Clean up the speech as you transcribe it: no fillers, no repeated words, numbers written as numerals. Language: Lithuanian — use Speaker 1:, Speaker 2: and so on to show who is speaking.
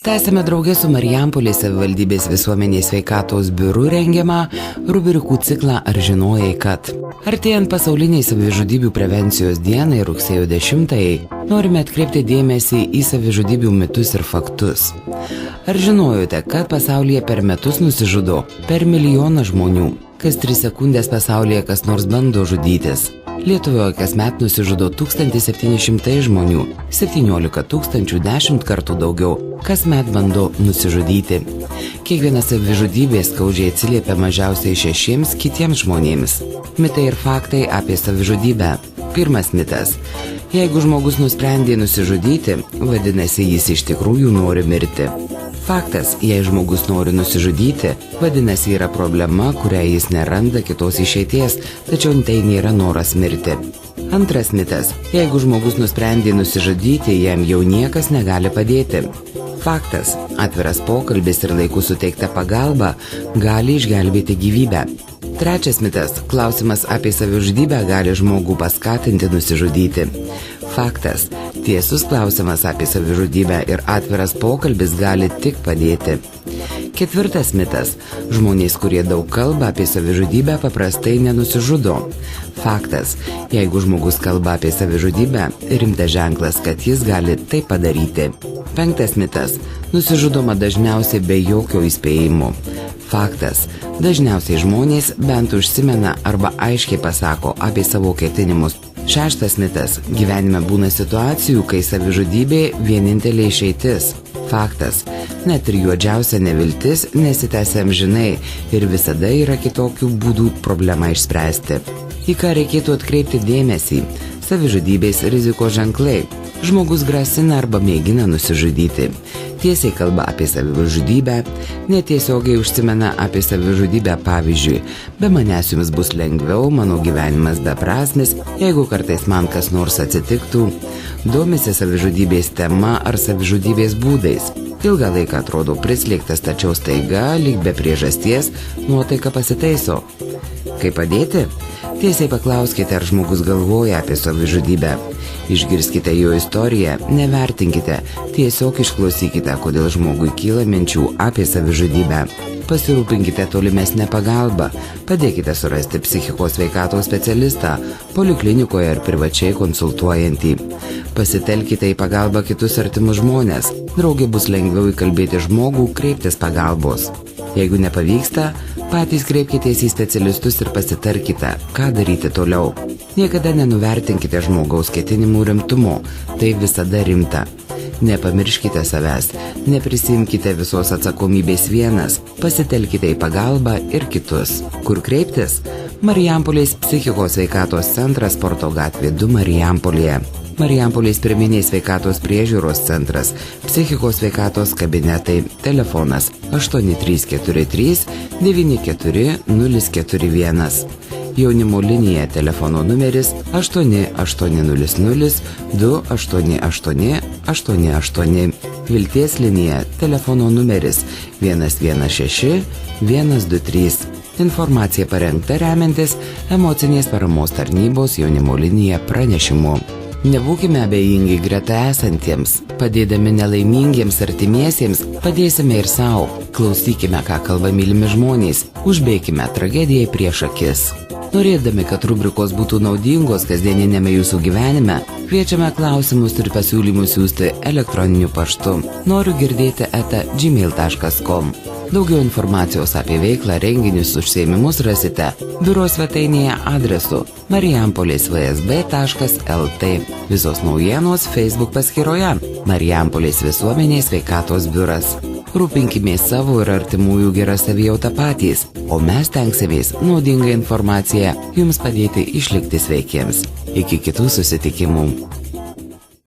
Speaker 1: Tęsime draugę su Marijampolės savivaldybės visuomenės sveikatos biuru rengiamą rubrikų ciklą Ar žinojai, kad. Artėjant pasauliniai savižudybių prevencijos dienai rugsėjo 10-ąjį, norime atkreipti dėmesį į savižudybių mitus ir faktus. Ar žinojote, kad pasaulyje per metus nusižudo per 1 milijoną žmonių? Kas 3 sekundės pasaulyje kas nors bando žudytis. Lietuvoje kasmet nusižudo 1700 žmonių, 17 000 10 kartų daugiau kasmet bando nusižudyti. Kiekviena savižudybė skaudžiai atsiliepia mažiausiai 6 kitiems žmonėms. Mitai ir faktai apie savižudybę. Pirmas mitas. Jeigu žmogus nusprendė nusižudyti, vadinasi jis iš tikrųjų nori mirti. Faktas, jei žmogus nori nusižudyti, vadinasi yra problema, kurią jis neranda kitos išeities, tačiau tai nėra noras mirti. Antras mitas, jeigu žmogus nusprendė nusižudyti, jam jau niekas negali padėti. Faktas, atviras pokalbis ir laiku suteikta pagalba gali išgelbėti gyvybę. Trečias mitas, klausimas apie savižudybę gali žmogų paskatinti nusižudyti. Faktas, tiesus klausimas apie savižudybę ir atviras pokalbis gali tik padėti. Ketvirtas mitas, žmonės, kurie daug kalba apie savižudybę, paprastai nenusižudo. Faktas, jeigu žmogus kalba apie savižudybę, rimtas ženklas, kad jis gali tai padaryti. Penktas mitas, nusižudoma dažniausiai be jokio įspėjimo. Faktas, dažniausiai žmonės bent užsimena arba aiškiai pasako apie savo ketinimus. Šeštas mitas, gyvenime būna situacijų, kai savižudybė vienintelė išeitis. Faktas, net ir juodžiausia neviltis nesitęsia amžinai ir visada yra kitokių būdų problemą išspręsti. Į ką reikėtų atkreipti dėmesį? Savižudybės rizikos ženklai. Žmogus grasina arba mėgina nusižudyti. Tiesiai kalba apie savižudybę, netiesiogiai užsimena apie savižudybę, pavyzdžiui, be manęs jums bus lengviau, mano gyvenimas beprasmis, jeigu kartais man kas nors atsitiktų, domisi savižudybės tema ar savižudybės būdais. Ilgą laiką atrodo prislėgtas, tačiau staiga, lyg be priežasties, nuotaika pasitaiso. Kaip padėti? Tiesiai paklauskite, ar žmogus galvoja apie savižudybę. Išgirskite jo istoriją, nevertinkite, tiesiog išklausykite, kodėl žmogui kyla minčių apie savižudybę. Pasirūpinkite tolimesnę pagalbą, padėkite surasti psichikos sveikatos specialistą, poliklinikoje ar privačiai konsultuojantį. Pasitelkite į pagalbą kitus artimus žmonės, draugė bus lengviau įkalbėti žmogų kreiptis pagalbos. Jeigu nepavyksta, patys kreipkitės į specialistus ir pasitarkite, ką daryti toliau. Niekada nenuvertinkite žmogaus ketinimų rimtumo, tai visada rimta. Nepamirškite savęs, neprisimkite visos atsakomybės vienas, pasitelkite į pagalbą ir kitus. Kur kreiptis? Marijampolės psichikos sveikatos centras Sporto gatvė 2 Marijampolėje. Marijampolės pirminės sveikatos priežiūros centras, psichikos sveikatos kabinetai, telefonas 8343 94 041. Jaunimo linija telefono numeris 8800 288 88. Vilties linija telefono numeris 116 123. Informacija parengta remiantis emocinės paramos tarnybos jaunimo linija pranešimu. Nebūkime abejingi greta esantiems, padėdami nelaimingiems artimiesiems, padėsime ir savo. Klausykime, ką kalba mylimi žmonės, užbėkime tragedijai prieš akis. Norėdami, kad rubrikos būtų naudingos kasdieninėme jūsų gyvenime, kviečiame klausimus ir pasiūlymus siųsti elektroniniu paštu. Noriu girdėti @gmail.com. Daugiau informacijos apie veiklą, renginius, užsiėmimus rasite biuro svetainėje adresu marijampolės.vsb.lt. Visos naujienos Facebook paskyroje Marijampolės visuomenės sveikatos biuras. Rūpinkimės savo ir artimųjų gerą savijautą patys, o mes tenksimės naudingą informaciją jums padėti išlikti sveikiems. Iki kitų susitikimų.